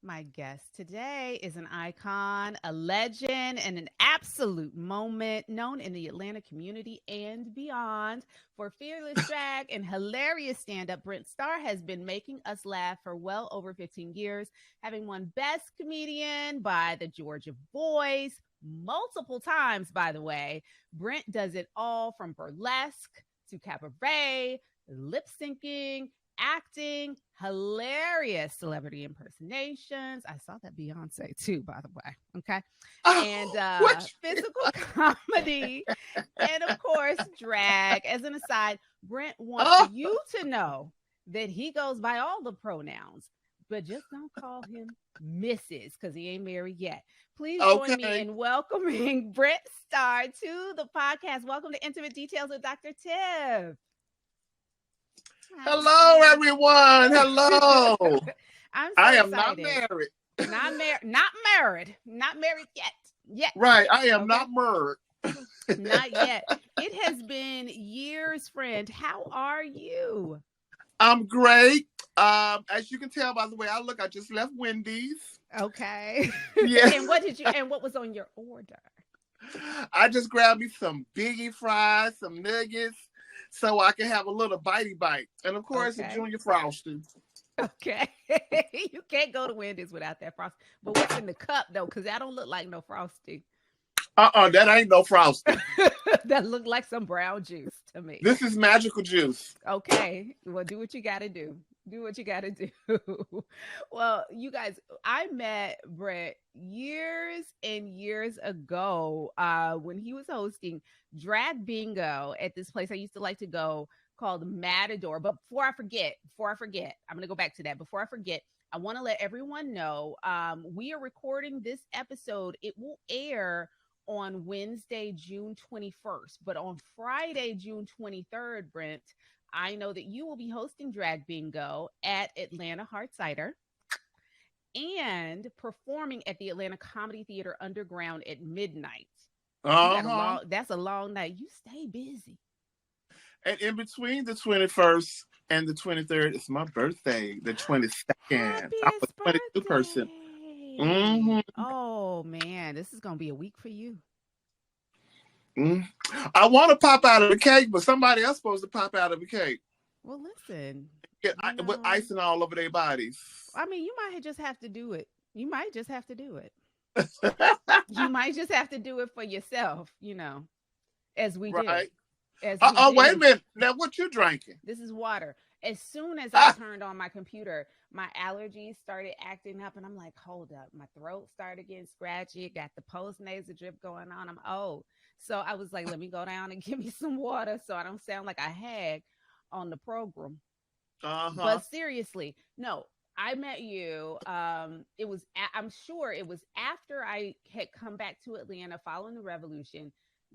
My guest today is an icon, a legend, and an absolute moment known in the Atlanta community and beyond. For fearless drag and hilarious stand up, Brent Starr has been making us laugh for well over 15 years, having won Best Comedian by the Georgia Voice multiple times, by the way. Brent does it all from burlesque to cabaret, lip syncing, acting, hilarious celebrity impersonations. I saw that Beyonce too, by the way. Okay. And Oh, what? physical comedy. And of course, drag. As an aside, Brent wants Oh, you to know that he goes by all the pronouns, but just don't call him Mrs. because he ain't married yet. Please join me okay. in welcoming Brent Starr to the podcast. Welcome to Intimate Details with Dr. Tiff. Hi, Hello, everyone. Tiff. Hello. I'm so I am not excited. married. Not married yet. Yet. Right. I am Okay. not married. Not yet. It has been years, friend. How are you? I'm great. As you can tell by the way I look, I just left Wendy's. Okay. Yeah. And what was on your order? I just grabbed me some biggie fries, some nuggets, so I can have a little bitey bite. And of course, a Okay. junior frosty. Okay. You can't go to Wendy's without that frosting. But what's in the cup though? Because that don't look like no frosting. That ain't no frosty. That looked like some brown juice to me. This is magical juice. Okay. Well, do what you got to do. Do what you got to do. Well, you guys, I met Brett years and years ago when he was hosting Drag Bingo at this place I used to like to go called Matador. But before I forget, I'm going to go back to that. Before I forget, I want to let everyone know we are recording this episode. It will air on Wednesday, June 21st. But on Friday, June 23rd, Brent, I know that you will be hosting Drag Bingo at Atlanta Hard Cider and performing at the Atlanta Comedy Theater Underground at midnight. You got a Uh-huh. long, that's a long night. You stay busy. And in between the 21st and the 23rd is my birthday, the 22nd. I'm a Happiest 22 person. hmm birthday. Oh man, this is going to be a week for you. hmm I want to pop out of the cake, but somebody else supposed to pop out of the cake. Well, listen, With icing all over their bodies. I mean, you might just have to do it. You might just have to do it. You might just have to do it for yourself, as we do. Right? As we Wait a do. minute. Now, what you drinking? This is water. As soon as I Ah, turned on my computer, my allergies started acting up, and I'm like, hold up. My throat started getting scratchy. It got the post nasal drip going on. I'm old. So I was like, let me go down and give me some water so I don't sound like a hag on the program. uh-huh. But seriously, no, I met you. I'm sure it was after I had come back to Atlanta following the revolution.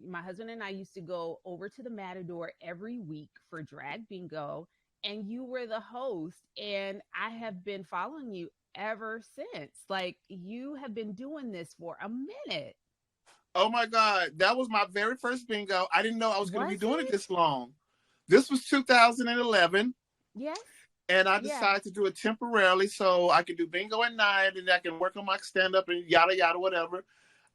My husband and I used to go over to the Matador every week for Drag Bingo, and you were the host. And I have been following you ever since. Like, you have been doing this for a minute. Oh my God. That was my very first bingo. I didn't know I was going to be Was doing it it? this long. This was 2011. Yes. And I Yeah. decided to do it temporarily so I could do bingo at night and I can work on my stand up and yada yada whatever.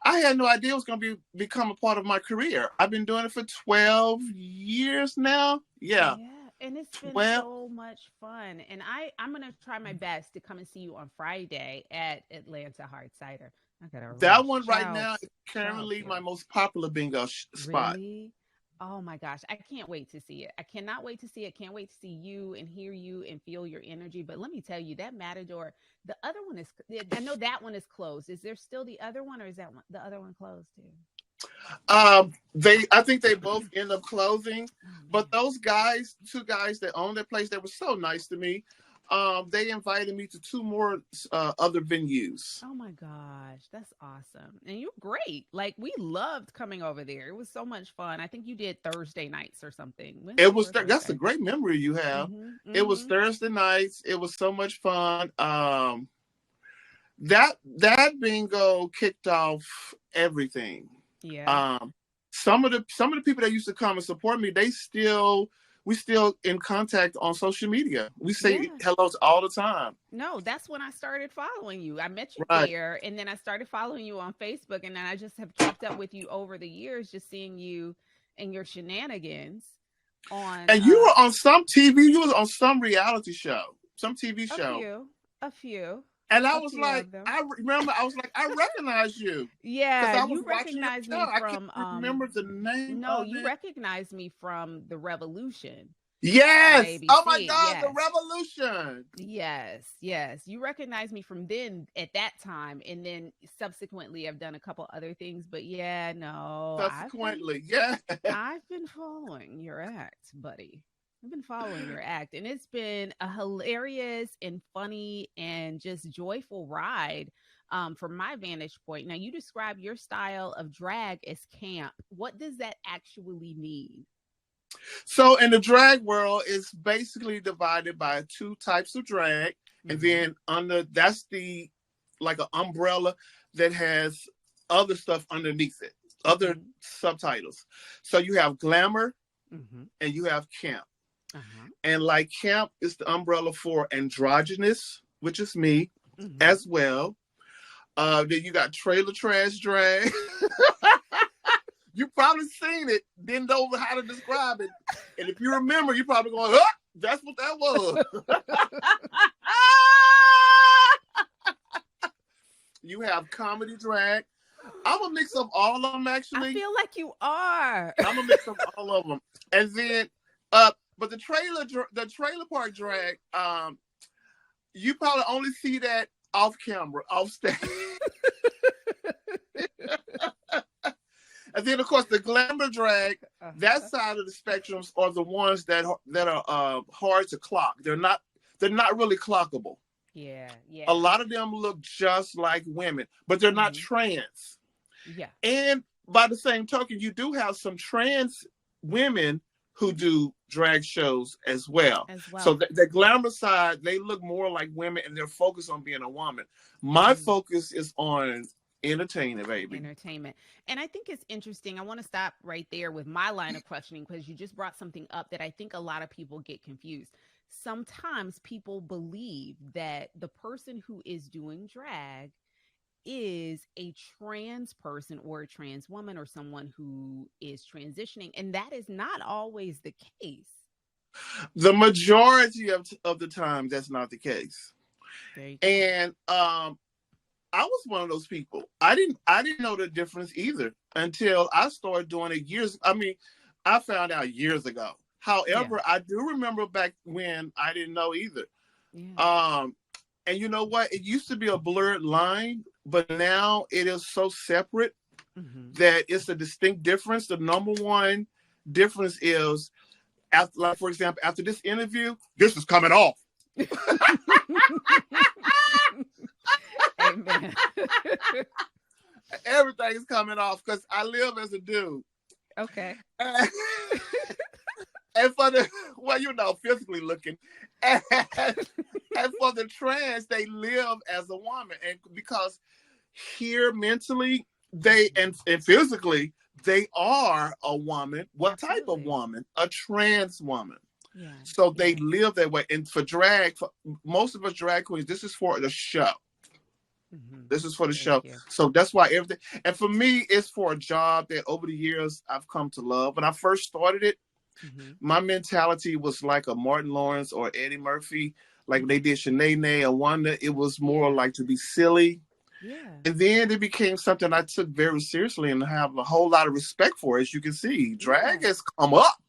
I had no idea it was going to become a part of my career. I've been doing it for 12 years now. Yeah, Yeah, and it's been 12. so much fun. And I'm gonna try my best to come and see you on Friday at Atlanta Hard Cider. I gotta That rush. one right now is Child currently my care. most popular bingo spot. Really? Oh my gosh, I can't wait to see it. I cannot wait to see it. Can't wait to see you and hear you and feel your energy. But let me tell you, that Matador, the other one is. I know that one is closed. Is there still the other one, or is that one the other one closed too? I think they both end up closing, Oh but man. those guys, two guys that own that place, they were so nice to me. They invited me to two more other venues. Oh my gosh, that's awesome. And you're great. Like, we loved coming over there. It was so much fun. I think you did Thursday nights or something. It Wednesday was or that's a Thursday. great memory you have. Mhm. It was Mhm. Thursday nights. It was so much fun. That bingo kicked off everything. Yeah. Um, some of the people that used to come and support me, they still we still in contact on social media. We say Yeah. hellos all the time. No, that's when I started following you. I met you Right. there, and then I started following you on Facebook, and then I just have kept up with you over the years, just seeing you and your shenanigans on And you were on some TV, you was on some reality show, some TV a show. few, a few, And I a was few like, of them. I remember, I was like, I recognize you. Because Yeah, I was you watching your recognize show. me I can't from remember the name no, of you it. recognize me from The Revolution on Yes. Oh my ABC. God, the Yes. Revolution. Yes, yes. You recognize me from then at that time, and then subsequently I've done a couple other things, but yeah, no, Subsequently, yeah. I've been following your act, buddy. I've been following your act, and it's been a hilarious and funny and just joyful ride from my vantage point. Now, you describe your style of drag as camp. What does that actually mean? So in the drag world, it's basically divided by two types of drag. And Mm-hmm. then under that's the like an umbrella that has other stuff underneath it, other Mm-hmm. subtitles. So you have glamour Mm-hmm. and you have camp. Uh-huh. And like camp is the umbrella for androgynous, which is me Mm-hmm. as well. Then you got trailer trash drag. You probably seen it, didn't know how to describe it. And if you remember, you're probably going, oh, that's what that was. You have comedy drag. I'm a mix of all of them, I actually. feel like you are. I'm a mix of all of them. And then, but the trailer park drag, you probably only see that off camera, off stage. And then, of course, the glamour drag, that Uh-huh. side of the spectrums are the ones that are hard to clock. They're not really clockable. Yeah, A yeah. lot of them look just like women, but they're not Mm-hmm. trans. Yeah, And by the same token, you do have some trans women who do drag shows as well. as So well. the glamour side, they look more like women and they're focused on being a woman. My Mm. focus is on entertaining, baby. Entertainment. And I think it's interesting. I want to stop right there with my line of questioning because you just brought something up that I think a lot of people get confused. Sometimes people believe that the person who is doing drag is a trans person or a trans woman or someone who is transitioning. And that is not always the case. The majority of the time, that's not the case. There you go. And I was one of those people. I didn't know the difference either until I started doing it years. I mean, I found out years ago. Yeah. However, I do remember back when I didn't know either. Yeah. Um, and you know what? It used to be a blurred line, but now it is so separate Mm-hmm. that it's a distinct difference. The number one difference is, after, like for example, after this interview, this is coming off. Amen. Everything is coming off because I live as a dude. Okay. And for the, well, physically looking. And for the trans, they live as a woman. And because here mentally, and physically, they are a woman. What type of Absolutely. woman? A trans woman. Yeah. So they Yeah. live that way. And for drag, for most of us drag queens, this is for the show. Mm-hmm. This is for the Thank show. you. So that's why everything. And for me, it's for a job that over the years I've come to love. When I first started it, Mm-hmm. my mentality was like a Martin Lawrence or Eddie Murphy, like they did Shanae or Wanda. It was more Yeah. like to be silly. Yeah. And then it became something I took very seriously and have a whole lot of respect for. As you can see, drag Yeah. has come up.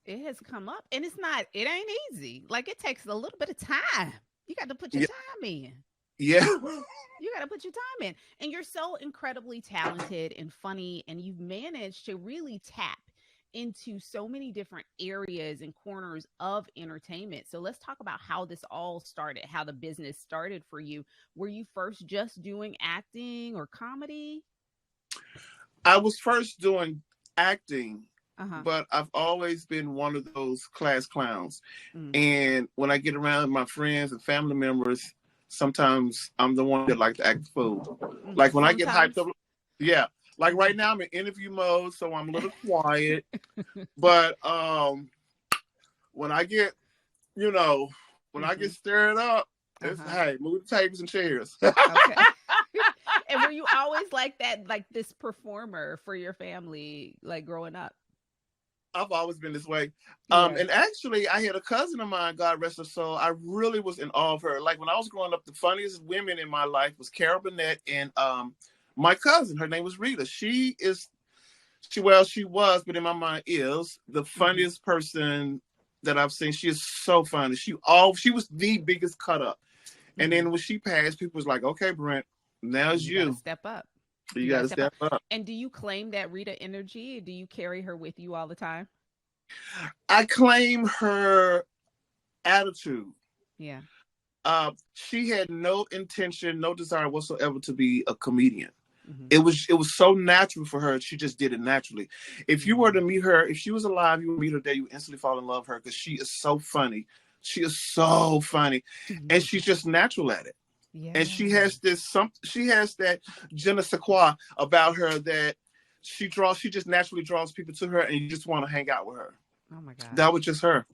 It has come up and it ain't easy. Like it takes a little bit of time. You got to put your Yeah. time in. Yeah. You got to put your time in. And you're so incredibly talented and funny and you've managed to really tap into so many different areas and corners of entertainment. So let's talk about how this all started, how the business started for you. Were you first just doing acting or comedy? I was first doing acting, Uh-huh. but I've always been one of those class clowns. Mm. And when I get around my friends and family members, sometimes I'm the one that like to act the fool. Like when I get hyped Sometimes. up, yeah. Like right now I'm in interview mode, so I'm a little quiet. But when I get, you know, when I get stirred up, it's hey, move the tables and chairs. Okay. And were you always like that, like this performer for your family, like growing up? I've always been this way. Yeah. And actually, I had a cousin of mine, God rest her soul. I really was in awe of her. Like when I was growing up, the funniest women in my life was Carol Burnett and my cousin. Her name was Rita. She was, but in my mind is the funniest person that I've seen. She is so funny. She was the biggest cut up. And then when she passed, people was like, okay, Brent, now's you. Gotta step up. You got to step up. And do you claim that Rita energy? Do you carry her with you all the time? I claim her attitude. Yeah. She had no intention, no desire whatsoever to be a comedian. It was so natural for her. She just did it naturally. If you were to meet her, if she was alive, you would meet her there, you would instantly fall in love with her because she is so funny. She is so funny. And she's just natural at it. Yeah. And she has that je ne sais quoi about her that she just naturally draws people to her and you just want to hang out with her. Oh my God. That was just her.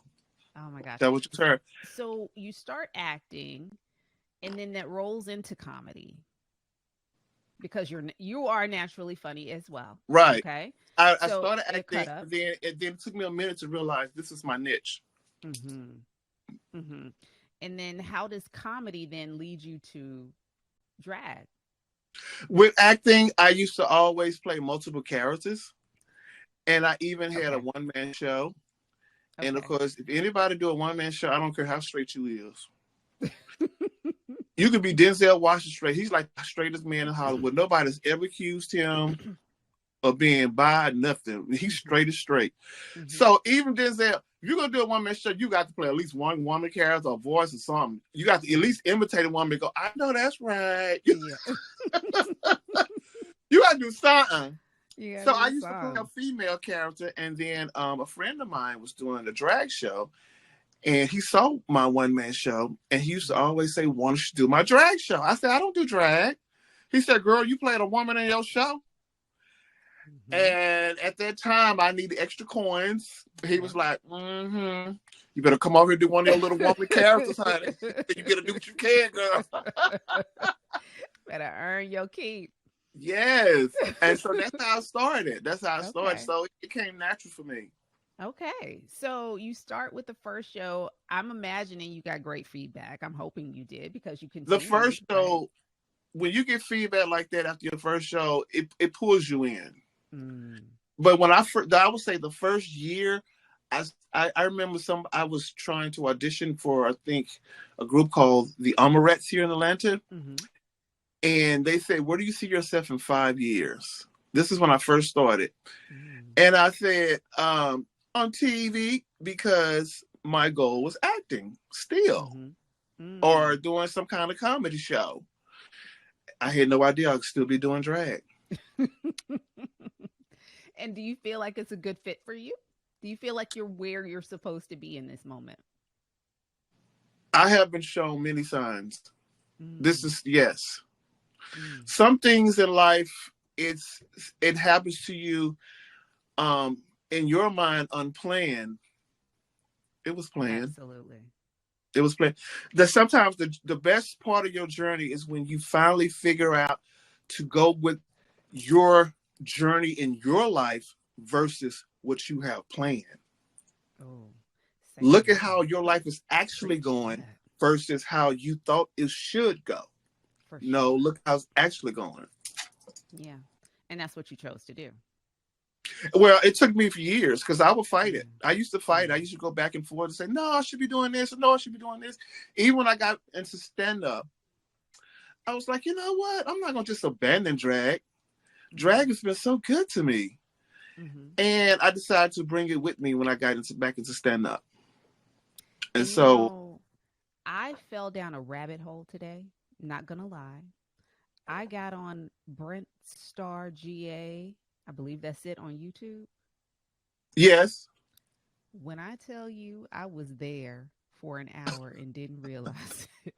Oh my gosh. That was just her. So you start acting and then that rolls into comedy because you are naturally funny as well. Right. Okay. I started acting and then it took me a minute to realize this is my niche. And then how does comedy then lead you to drag? With acting, I used to always play multiple characters. And I even had a one-man show. Okay. And of course, if anybody do a one-man show, I don't care how straight you is. You could be Denzel Washington straight. He's like the straightest man in Hollywood. Nobody's ever accused him of being bi, nothing. He's straight as straight. So even Denzel, if you're going to do a one-man show, you got to play at least one woman character or voice or something. You got to at least imitate a woman and go, I know that's right. You got to do something. So I used to play a female character, and then a friend of mine was doing a drag show, and he saw my one-man show, and he used to always say, why don't you do my drag show? I said, I don't do drag. He said, girl, you played a woman in your show? And at that time, I needed extra coins. He was like, you better come over here and do one of your little woman characters, honey. You better do what you can, girl. Better earn your keep. Yes. And so that's how I started. So it came natural for me. Okay. So you start with the first show. I'm imagining you got great feedback. I'm hoping you did because you can. The first show, when you get feedback like that after your first show, it pulls you in. But when I would say the first year, I remember I was trying to audition for, I think, a group called the Amorettes here in Atlanta. And they said, where do you see yourself in 5 years? This is when I first started. And I said, on TV, because my goal was acting still or doing some kind of comedy show. I had no idea I could still be doing drag. And do you feel like it's a good fit for you? Do you feel like you're where you're supposed to be in this moment? I have been shown many signs. This is, yes. Some things in life, it happens to you in your mind unplanned. It was planned. Absolutely. It was planned. That sometimes the best part of your journey is when you finally figure out to go with your journey in your life versus what you have planned. Look at how your life is actually going versus how you thought it should go. No, look how it's actually going. Yeah. And that's what you chose to do. Well, it took me for years because I would fight it. I used to fight. I used to go back and forth and say, no, I should be doing this. No, I should be doing this. Even when I got into stand-up, I was like, you know what? I'm not going to just abandon drag. Drag has been so good to me. And I decided to bring it with me when I got back into stand-up. And so I fell down a rabbit hole today. Not going to lie. I got on Brent Star GA. I believe that's it on YouTube. Yes. When I tell you I was there for an hour and didn't realize it.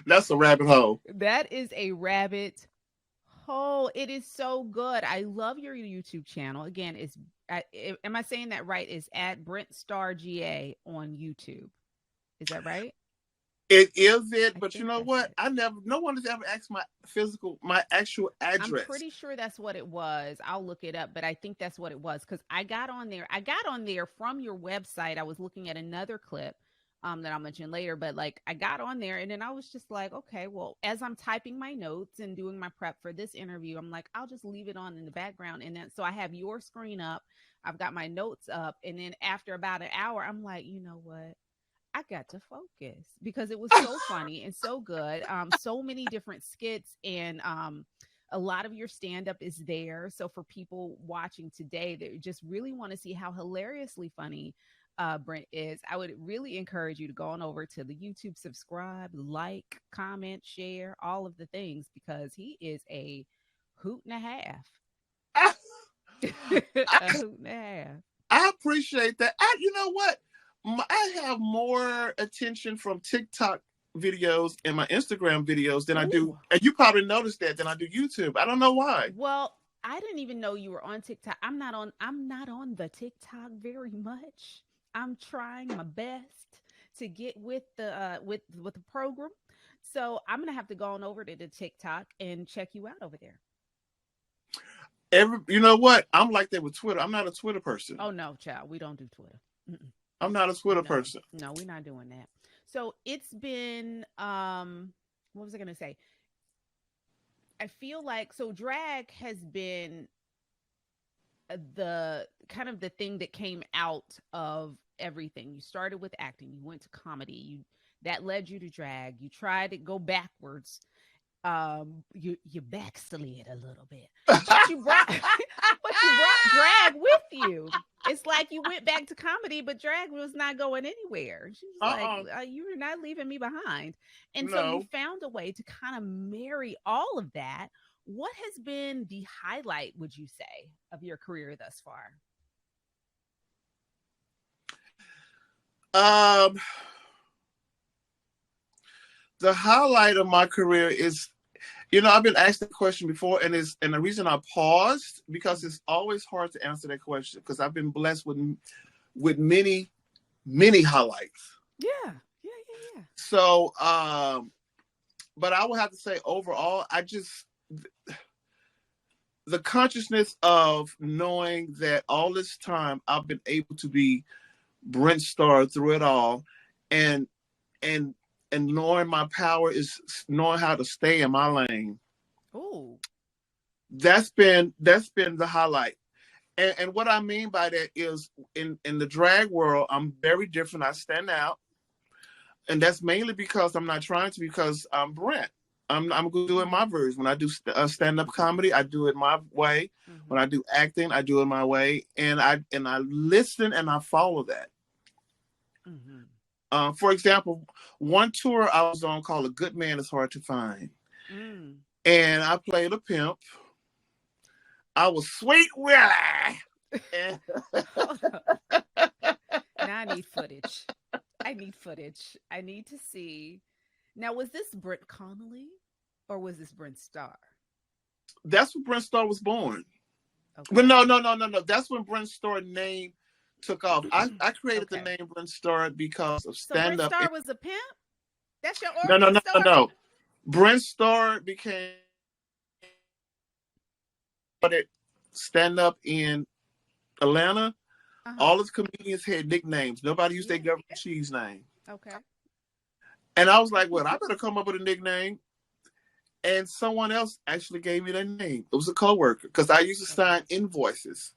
That's a rabbit hole. That is a rabbit Oh, it is so good. I love your YouTube channel. Again, am I saying that right? Is at Brent Star GA on YouTube. Is that right? It is it, I but you think know that's what? it. No one has ever asked my actual I'm address. pretty sure that's what it was. I'll look it up, but I think that's what it was because I got on there. I got on there from your website. I was looking at another clip that I'll mention later, but like I got on there and then I was just like, okay, well, as I'm typing my notes and doing my prep for this interview, I'm like, I'll just leave it on in the background. And then so I have your screen up, I've got my notes up, and then after about an hour, I'm like, you know what? I got to focus because it was so funny and so good. So many different skits and a lot of your stand up is there. So for people watching today that just really want to see how hilariously funny Brent is, I would really encourage you to go on over to the YouTube, subscribe, like, comment, share, all of the things because he is a hoot and a half. I, A hoot and a half. I appreciate that. You know what? I have more attention from TikTok videos and my Instagram videos than I do, Ooh. and you probably noticed that than I do YouTube. I don't know why. Well, I didn't even know you were on TikTok. I'm not on the TikTok very much. I'm trying my best to get with the program. So I'm gonna have to go on over to the TikTok and check you out over there. You know what? I'm like that with Twitter. I'm not a Twitter person. Oh no, child, we don't do Twitter. Mm-mm. I'm not a Twitter No, person. no, we're not doing that. So it's been what was I gonna say? I feel like so drag has been the kind of the thing that came out of everything. You started with acting, you went to comedy, you that led you to drag. You tried to go backwards. You backslid a little bit, but you brought but you brought drag with you. It's like you went back to comedy, but drag was not going anywhere. She was like, Uh-uh. "You're not leaving me behind," and so you No. found a way to kind of marry all of that. What has been the highlight, would you say, of your career thus far? Um, the highlight of my career is, I've been asked that question before, and the reason I paused because it's always hard to answer that question because I've been blessed with many highlights. Yeah, yeah, yeah, yeah. So, but I would have to say overall, the consciousness of knowing that all this time I've been able to be Brent Star through it all, and and and knowing my power is knowing how to stay in my lane. Oh, That's been the highlight. And what I mean by that is in the drag world, I'm very different. I stand out, and that's mainly because I'm not trying to. Because I'm Brent. I'm doing mm-hmm, my version. When I do stand up comedy, I do it my way. mm-hmm, When I do acting, I do it my way, and I listen and I follow that. mm-hmm. For example, one tour I was on called "A Good Man Is Hard to Find," Mm. and I played a pimp. I was Sweet Willie. And Hold up. Now I need footage. I need footage. I need to see. Now, was this Brent Connolly or was this Brent Starr? that's when Brent Starr was born. But Okay. no. That's when Brent Starr name took off. I created the Okay. name Brent Starr because of So stand Brent up. Starr was a pimp? That's your No, no, origin no, no, story? no. Brent Starr became stand up in Atlanta. Uh-huh. All his comedians had nicknames. Nobody used their Yeah. government cheese name. Okay. And I was like, well, I better come up with a nickname. And someone else actually gave me that name. It was a coworker because I used to Okay. sign invoices.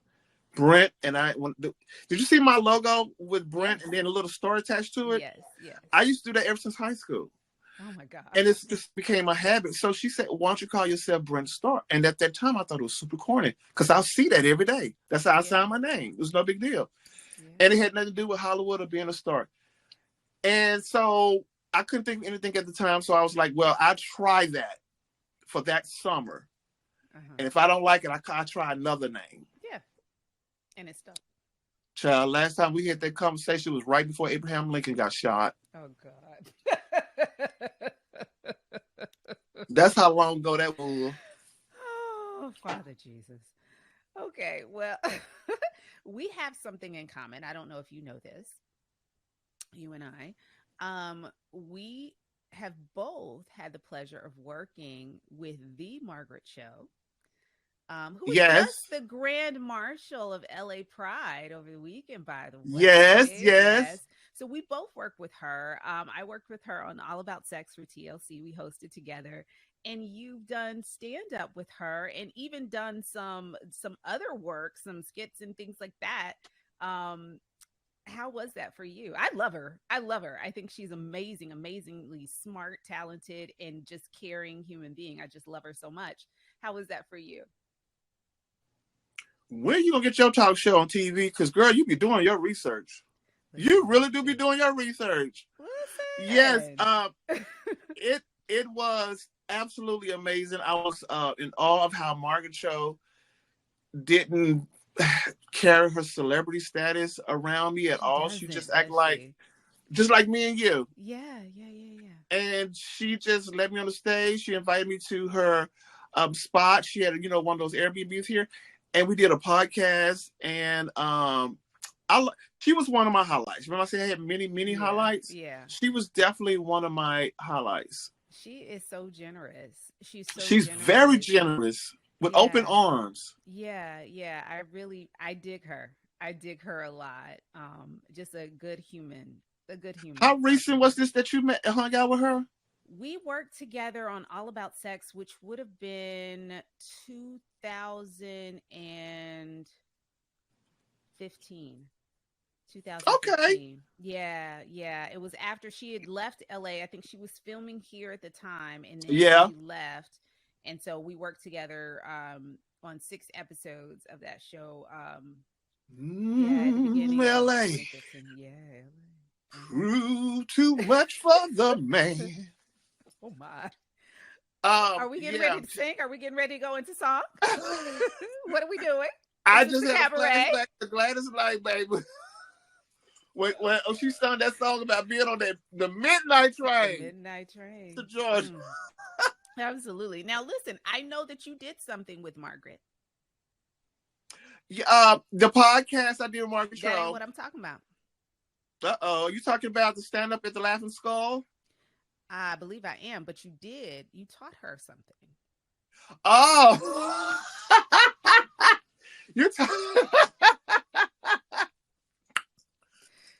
Brent and did you see my logo with Brent Yes. and then a little star attached to it? Yes. Yes. I used to do that ever since high school. Oh my God. And it's just became a habit. So she said, why don't you call yourself Brent Starr? And at that time, I thought it was super corny because I'll see that every day. That's how I Yeah. signed my name. It was no big deal. Yeah. And it had nothing to do with Hollywood or being a star. And so I couldn't think of anything at the time. So I was like, well, I'll try that for that summer. Uh-huh. And if I don't like it, I try another name. Yeah. And it's stuck. Child, last time we had that conversation was right before Abraham Lincoln got shot. Oh God. That's how long ago that was. Father Jesus. Okay, well, we have something in common. I don't know if you know this, you and I. We have both had the pleasure of working with the Margaret Show, who was Yes. just the Grand Marshal of LA Pride over the weekend, by the Yes. way. Yes. Yes. So we both worked with her. I worked with her on All About Sex for TLC. We hosted together. And you've done stand up with her and even done some other work, some skits and things like that. Um, how was that for you? I love her. I love her. I think she's amazing, amazingly smart, talented, and just caring human being. I just love her so much. How was that for you? When you gonna get your talk show on TV? Because girl, you be doing your research. You Listen, really do be listen, doing your research. Yes. listen. It was absolutely amazing. I was in awe of how Margaret Cho didn't carry her celebrity status around me at She all. She just doesn't, act does like she? just like me and you. Yeah, yeah, yeah, yeah. And she just let me on the stage. She invited me to her spot. She had, one of those Airbnbs here, and we did a podcast. And she was one of my highlights. When I say I had many, many Yeah, highlights, yeah. she was definitely one of my highlights. She is so generous. She's so She's very generous. generous with open Yeah, arms. yeah, yeah. I dig her. I dig her a lot. Just a good human. How That's recent what was it is. this that you met hung out with her? We worked together on All About Sex, which would have been 2015. Okay. 2015. Yeah, yeah. It was after she had left LA. I think she was filming here at the time and then Yeah. she left. And so we worked together on 6 episodes of that show. Yeah, at the beginning of LA. 2015. Yeah. Grew too much for the man. Oh my. Are we getting Yeah. ready to sing? Are we getting ready to go into song? What are we doing? I Is this just a had a cabaret? flashback to Gladys Knight, baby. When she sung that song about being on the midnight The train Midnight to Train. Georgia. Mm. Absolutely. Now, listen, I know that you did something with Margaret. Yeah, the podcast I did with Margaret That ain't Cho. what I'm talking about. You talking about the stand up at the Laughing Skull? I believe I am, but you taught her something. Oh, you're talking.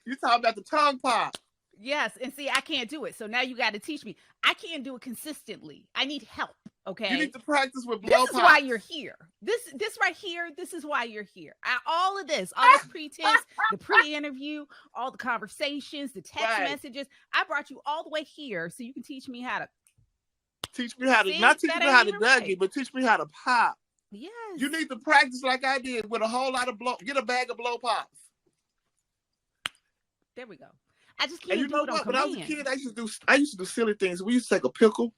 You're talking about the tongue pop. Yes, and see, I can't do it. So now you got to teach me. I can't do it consistently. I need help. You Okay. need to practice with This blow is pop. why you're here. This right here, this is why you're here. All of this, all this pretense, the pre-interview, all the conversations, the text Right. messages. I brought you all the way here so you can teach me how to Teach me how to see. not teach That me ain't how to even Dougie, right. but teach me how to pop. Yes. You need to practice like I did with a whole lot of blow. Get a bag of blow pops. There we go. I just And can't you do know it on what? When I was a command. kid, I used to do silly things. We used to take a pickle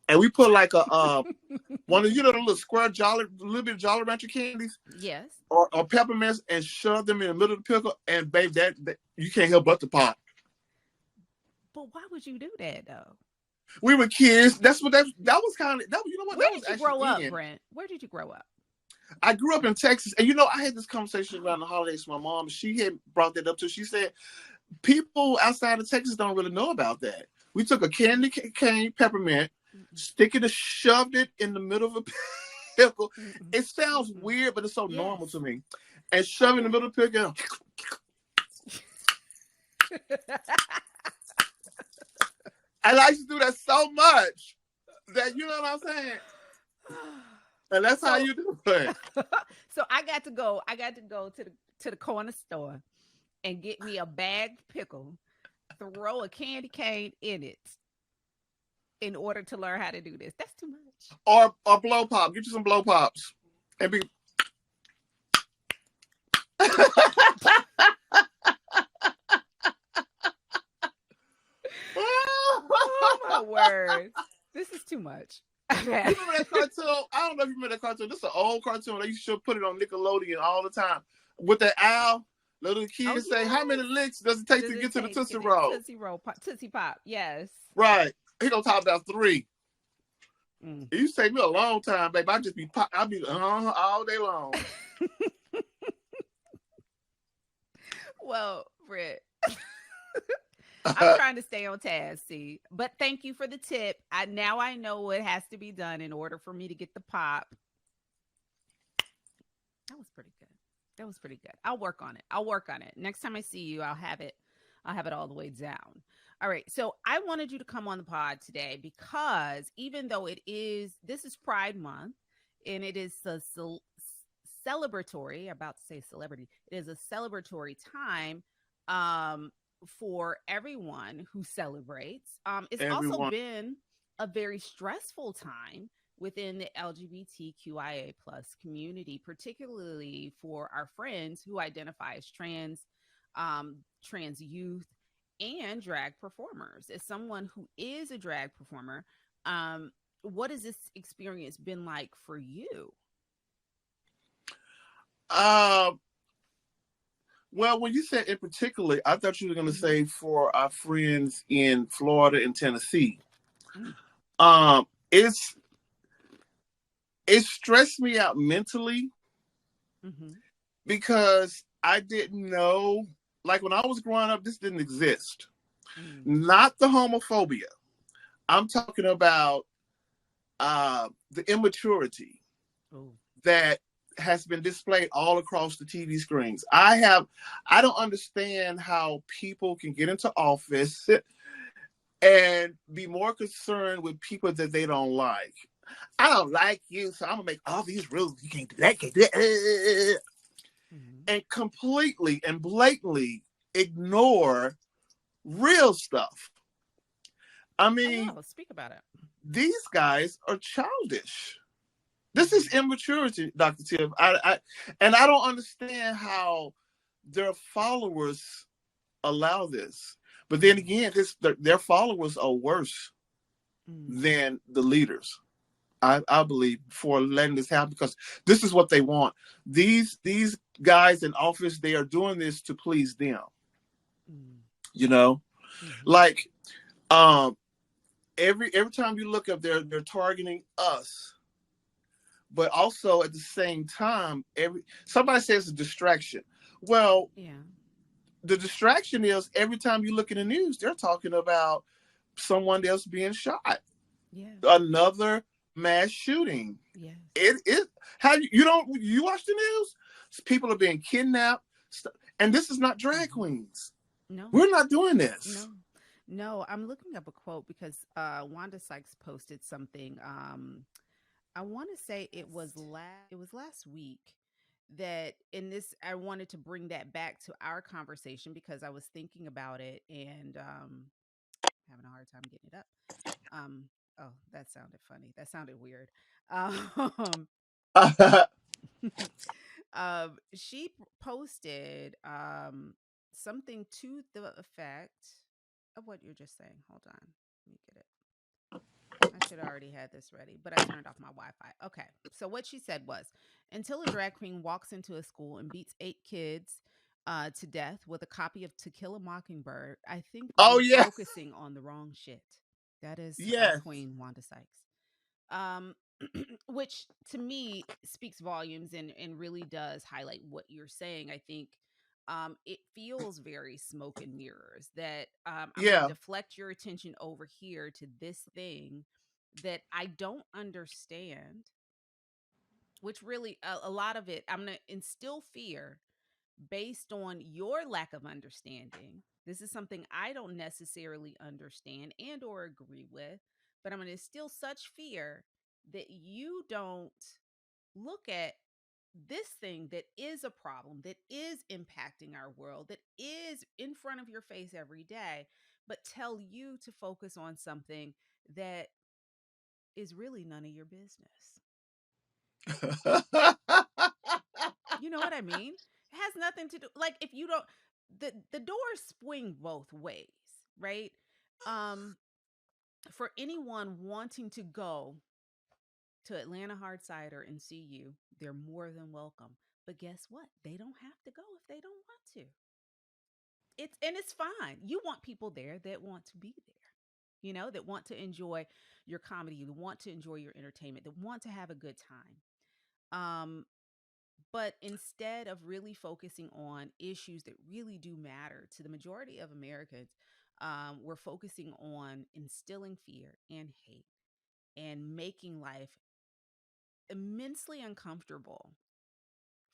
and we put like a one of the little square little bit of Jolly Rancher candies Yes. or peppermints and shove them in the middle of the pickle, and babe, that you can't help but to pop. But why would you do that though? We were kids. That's what that was kind of that. You know what? Where That was did you actually grow up, in. Brent? Where did you grow up? I grew up in Texas, and I had this conversation around the holidays with my mom. She had brought that up too. She said people outside of Texas don't really know about that. We took a candy cane peppermint, shoved it in the middle of a pickle. It sounds weird, but it's so normal to me. And shove it in the middle of the pickle. And I used to do that so much that you know what I'm saying. And that's how you do it. So I got to go to the corner store and get me a bagged pickle, throw a candy cane in it in order to learn how to do this. That's too much. Or blow pop. Get you some blow pops. And be Oh my word. This is too much. You remember that cartoon? I don't know if you remember that cartoon. This is an old cartoon. They used to put it on Nickelodeon all the time. With the owl, little kids say, how many licks does it take to get to the Tootsie Roll? Tootsie Pop. Yes. Right. He gonna talk about 3. Mm. It used to take me a long time, babe. I just be I be all day long. Well, Britt, I'm trying to stay on task, see. But thank you for the tip. I know what has to be done in order for me to get the pop. That was pretty good. That was pretty good. I'll work on it. I'll work on it. Next time I see you, I'll have it. I'll have it all the way down. All right. So I wanted you to come on the pod today because even though this is Pride Month and it is a celebratory, about to say celebrity, it is a celebratory time um, for everyone who celebrates. It's also Everyone, been a very stressful time within the LGBTQIA plus community, particularly for our friends who identify as trans youth, and drag performers. As someone who is a drag performer, um, what has this experience been like for you? uh, well, when you said in particular, I thought you were going to Mm-hmm. say for our friends in Florida and Tennessee. Mm. It's it stressed me out mentally Mm-hmm. because I didn't know. Like when I was growing up, this didn't exist. Mm. Not the homophobia. I'm talking about the immaturity Oh. that has been displayed all across the TV screens. I don't understand how people can get into office and be more concerned with people that they don't like. I don't like you, so I'm gonna make all these rules. You can't do that, can't do that, Mm-hmm. and completely and blatantly ignore real stuff. I Oh mean, wow, speak about it. these guys are childish. This is Mm-hmm. immaturity, Dr. Tiff. And I don't understand how their followers allow this. But then Mm-hmm. again, their followers are worse Mm-hmm. than the leaders. I believe for letting this happen because this is what they want. These guys in office, they are doing this to please them. You know, Mm-hmm. like um, every time you look up, they're targeting us, but also at the same time, every somebody says a distraction. Well, Yeah. the distraction is every time you look in the news, they're talking about someone else being shot, Yes. another mass shooting. Yes. It how you don't you watch the news? People are being kidnapped, and this is not drag Mm-hmm. queens. No. We're not doing this. No. No. I'm looking up a quote because Wanda Sykes posted something. I want to say it was last week that in this I wanted to bring that back to our conversation because I was thinking about it and having a hard time getting it up. Um oh, that sounded funny. That sounded weird. Um she posted something to the effect of what you're just saying. Hold on. Let me get it. I should have already had this ready, but I turned off my Wi Fi. Okay. So, what she said was until a drag queen walks into a school and beats 8 kids to death with a copy of To Kill a Mockingbird, I think Oh we're yeah, focusing on the wrong shit. That is our yes, queen, Wanda Sykes. Um, which to me speaks volumes and really does highlight what you're saying. I think it feels very smoke and mirrors that I'm going to yeah, deflect your attention over here to this thing that I don't understand, which really a lot of it, I'm going to instill fear based on your lack of understanding. This is something I don't necessarily understand and or agree with, but I'm going to instill such fear that you don't look at this thing that is a problem, that is impacting our world, that is in front of your face every day, but tell you to focus on something that is really none of your business. You know what I mean? It has nothing to do, like, if you don't, the doors swing both ways, right? Um for anyone wanting to go to Atlanta Hard Cider and see you, they're more than welcome. But guess what? They don't have to go if they don't want to. It's fine. You want people there that want to be there. that want to enjoy your comedy, that want to enjoy your entertainment, that want to have a good time. But instead of really focusing on issues that really do matter to the majority of Americans, we're focusing on instilling fear and hate and making life immensely uncomfortable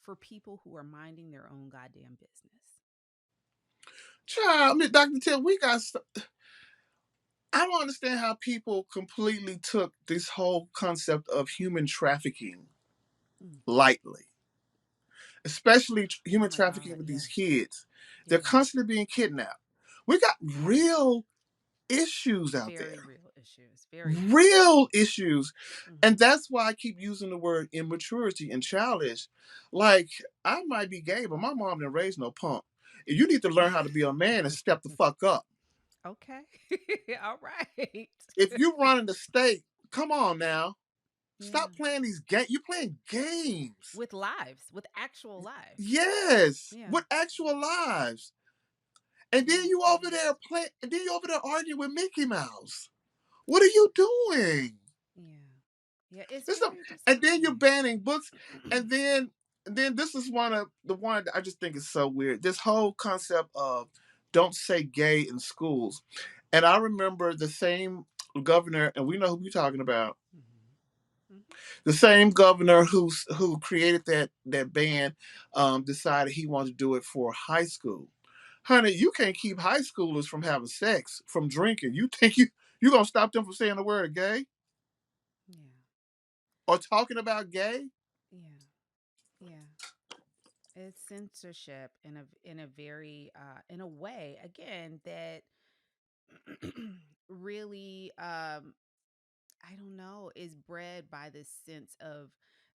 for people who are minding their own goddamn business. Child, I mean, Dr. Till, I don't understand how people completely took this whole concept of human trafficking Mm. lightly, especially Oh human my trafficking God. with these Yeah. kids. They're Yeah. constantly being kidnapped. We got real issues out Very there, real issues. Very real real issues. issues. And Hmm. that's why I keep using the word immaturity and childish. Like, I might be gay, but my mom didn't raise no punk. You need to learn how to be a man and step the fuck up. Okay. All right. If you run in the state, come on now. Stop Yeah. playing these games. You're playing games. With lives, with actual lives. Yes, Yeah. with actual lives. And then Yeah. you over Yeah. there playing, and then you over there arguing with Mickey Mouse. What are you doing? Yeah. Yeah. It's This some, very and then you're disheartening. banning books, and then this is one that I just think is so weird. This whole concept of don't say gay in schools. And I remember the same governor, and we know who we're talking about. Hmm. Hmm. The same governor who created that ban decided he wanted to do it for high school. Honey, you can't keep high schoolers from having sex, from drinking. You think you gonna stop them from saying the word gay Yeah. or talking about gay? Yeah. Yeah. It's censorship in a very in a way again that really I don't know, is bred by this sense of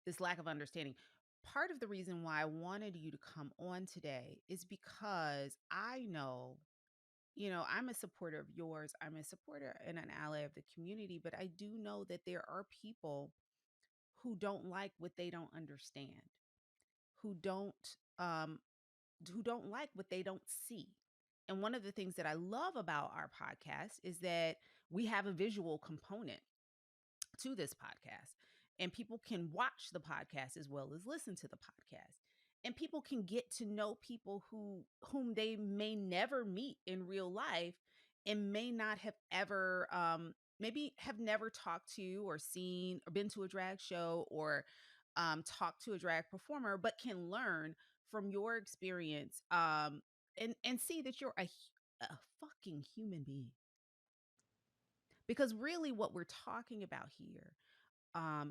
this lack of understanding. Part of the reason why I wanted you to come on today is because I know, I'm a supporter of yours. I'm a supporter and an ally of the community, but I do know that there are people who don't like what they don't understand, who don't um who don't like what they don't see. And one of the things that I love about our podcast is that we have a visual component to this podcast, and people can watch the podcast as well as listen to the podcast, and people can get to know people whom they may never meet in real life, and may not have ever maybe have never talked to or seen or been to a drag show or talked to a drag performer, but can learn from your experience, and see that you're a fucking human being. Because really what we're talking about here,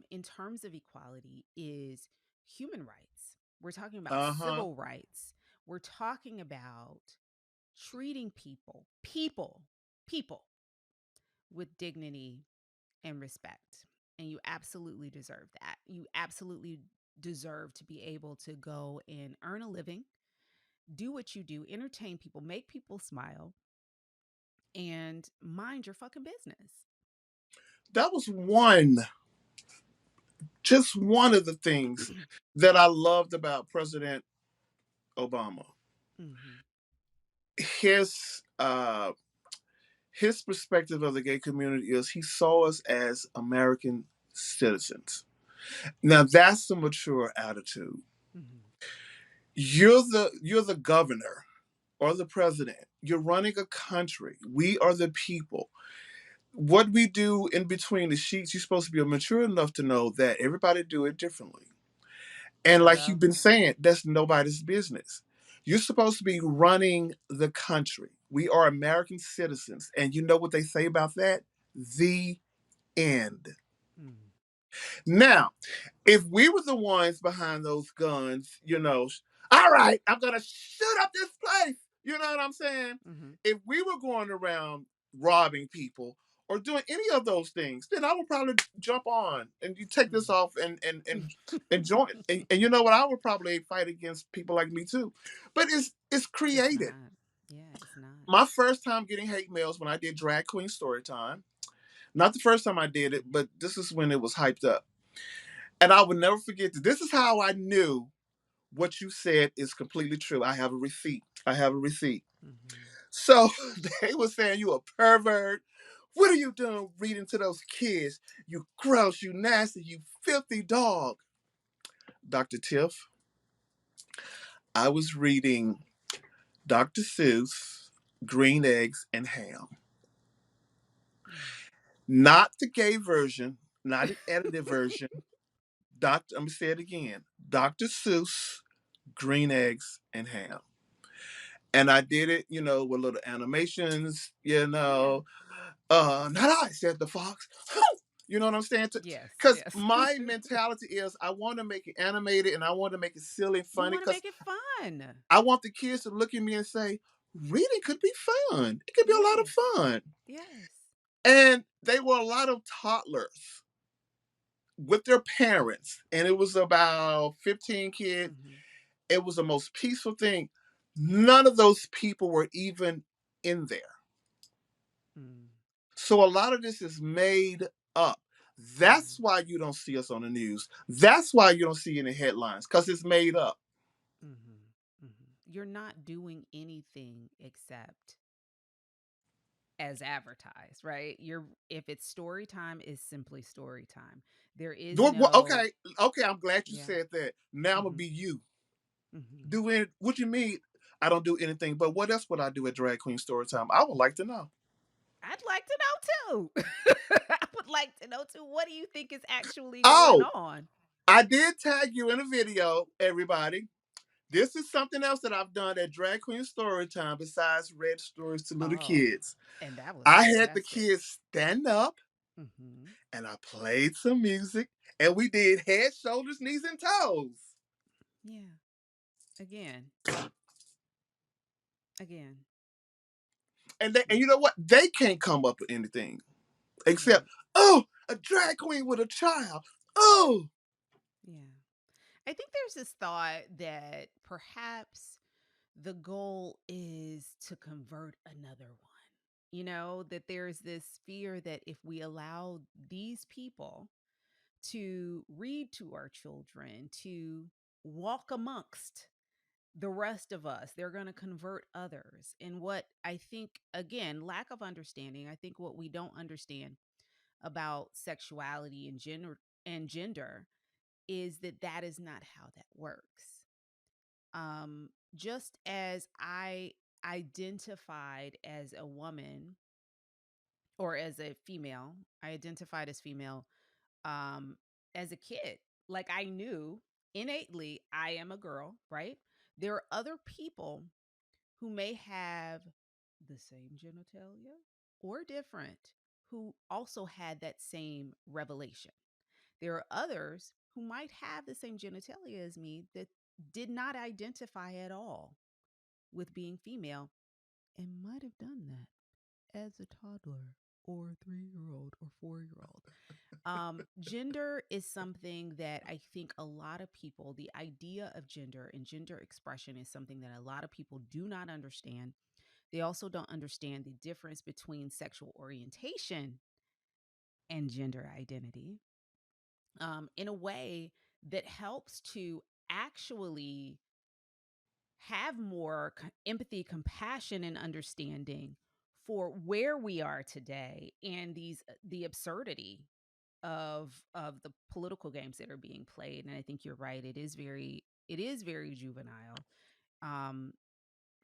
in terms of equality, is human rights. We're talking about Uh huh. civil rights. We're talking about treating people with dignity and respect. And you absolutely deserve that. You absolutely deserve to be able to go and earn a living, do what you do, entertain people, make people smile, and mind your fucking business. That was just one of the things that I loved about President Obama. Hmm. His uh, his perspective of the gay community is he saw us as American citizens. Now that's the mature attitude. Hmm. You're the governor or the president. You're running a country. We are the people. What we do in between the sheets, you're supposed to be mature enough to know that everybody do it differently. And like you've Hello. been saying, that's nobody's business. You're supposed to be running the country. We are American citizens. And you know what they say about that? The end. Mm. Now, if we were the ones behind those guns, all right, I'm gonna shoot up this place. You know what I'm saying? Hmm. If we were going around robbing people or doing any of those things, then I would probably jump on and you take this off and join. And you know what? I would probably fight against people like me too. But it's It's created. not. Yeah, it's not. My first time getting hate mails when I did Drag Queen Story Time. Not the first time I did it, but this is when it was hyped up. And I would never forget this. This is how I knew what you said is completely true. I have a receipt. I have a receipt. Hmm. So they were saying you a pervert. What are you doing reading to those kids? You gross, you nasty, you filthy dog. Dr. Tiff, I was reading Dr. Seuss, Green Eggs and Ham. Not the gay version, not an edited version. I'm gonna say it again. Dr. Seuss, Green Eggs and Ham. And I did it, with little animations, Yeah. not I, said the fox. You know what I'm saying? Yes. Because Yes. my mentality is I want to make it animated and I want to make it silly and You funny want to because make it fun. I want the kids to look at me and say, reading could be fun. It could be a lot of Yes. fun. Yes. And they were a lot of toddlers with their parents. And it was about 15 kids. Hmm. It was the most peaceful thing. None of those people were even in there. Mm. So a lot of this is made up. Yeah. That's why you don't see us on the news. That's why you don't see any headlines because it's made up. Hmm. Hmm. You're not doing anything except as advertised, right? You're if it's story time, it's simply story time. There is no Okay, okay. I'm glad you yeah. said that. Now I'm gonna Hmm. be you. Hmm. Doing what you mean? I don't do anything. But what else would I do at Drag Queen Story Time? I would like to know. I'd like to know too. I would like to know too. What do you think is actually going Oh, on? I did tag you in a video, everybody. This is something else that I've done at Drag Queen Story Time besides read stories to little Oh, kids. and that was I had the fantastic. kids stand up Hmm. and I played some music and we did head, shoulders, knees, and toes. Yeah. Again. Again. And Yeah. you know what? They can't come up with anything except, Right. oh, a drag queen with a child. Oh, Yeah. I think there's this thought that perhaps the goal is to convert another one. That there's this fear that if we allow these people to read to our children, to walk amongst the rest of us, they're going to convert others. And what I think, again, lack of understanding, I think what we don't understand about sexuality and gender is that that is not how that works. Just as I identified as a woman or as a female, I identified as female um as a kid. Like I knew innately I am a girl, right? There are other people who may have the same genitalia or different who also had that same revelation. There are others who might have the same genitalia as me that did not identify at all with being female and might have done that as a toddler or 3 year old or 4 year old. Gender is something that I think a lot of people, the idea of gender and gender expression is something that a lot of people do not understand. They also don't understand the difference between sexual orientation and gender identity in a way that helps to actually have more empathy, compassion, and understanding for where we are today and the absurdity of the political games that are being played. And I think you're right. It is very juvenile. Um,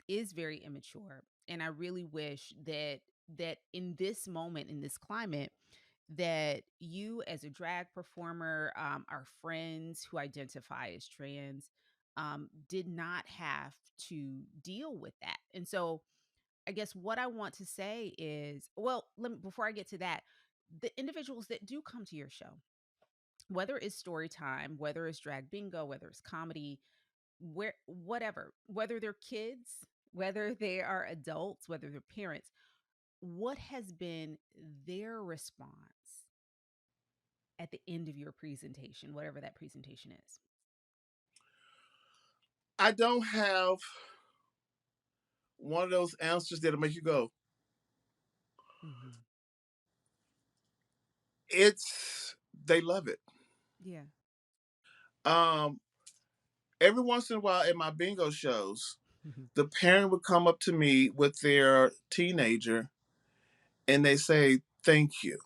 is very immature, and I really wish that in this moment, in this climate, that you as a drag performer, our friends who identify as trans, did not have to deal with that. And so I guess what I want to say is, well, before I get to that, the individuals that do come to your show, whether it's story time, whether it's drag bingo, whether it's comedy, whatever, whether they're kids, whether they are adults, whether they're parents, what has been their response at the end of your presentation, whatever that presentation is? I don't have one of those answers that'll make you go, Hmm. they love it. Yeah. Um, every once in a while at my bingo shows, the parent would come up to me with their teenager and they say, thank you.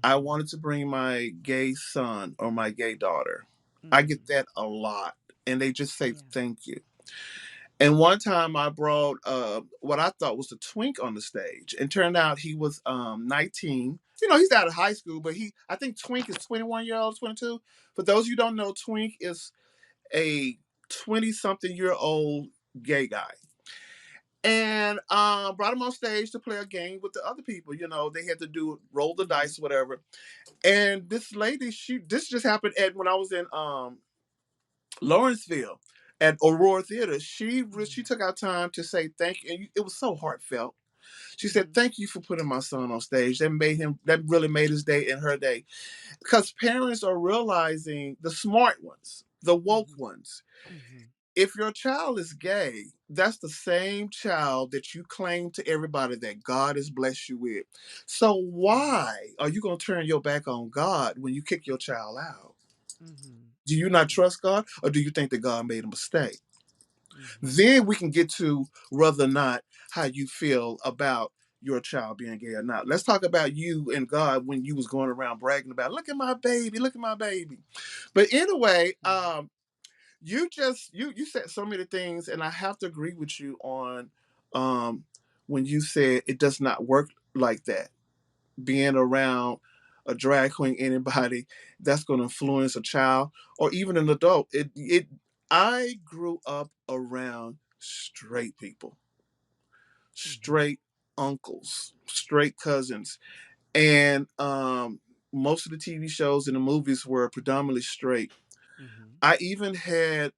I Mm-hmm. wanted to bring my gay son or my gay daughter. I Mm-hmm. get that a lot. And they just say Yeah. thank you. And one time I brought what I thought was a twink on the stage, and turned out he was 19. You know, he's out of high school, but I think twink is 21 year old, 22. For those of you who don't know, twink is a 20 something year old gay guy. And brought him on stage to play a game with the other people. You know, they had to do roll the Mm-hmm. dice, whatever. And this lady, this just happened at when I was in Lawrenceville at Aurora Theater. She Mm-hmm. took out time to say thank you, and it was so heartfelt. She said, Mm-hmm. "Thank you for putting my son on stage. That really made his day and her day." Because parents are realizing, the smart ones, the woke Mm-hmm. ones. Mm-hmm. If your child is gay, that's the same child that you claim to everybody that God has blessed you with. So Yeah. why are you going to turn your back on God when you kick your child out? Mm-hmm. Do you not trust God, or do you think that God made a mistake? Mm-hmm. Then we can get to whether or not how you feel about your child being gay or not. Let's talk about you and God when you was going around bragging about, look at my baby, look at my baby. But anyway, Mm-hmm. you said so many things, and I have to agree with you on um when you said it does not work like that. Being around a drag queen, anybody that's going to influence a child or even an adult. I grew up around straight people, Mm-hmm. straight uncles, straight cousins, and most of the TV shows and the movies were predominantly straight. Mm-hmm. I even had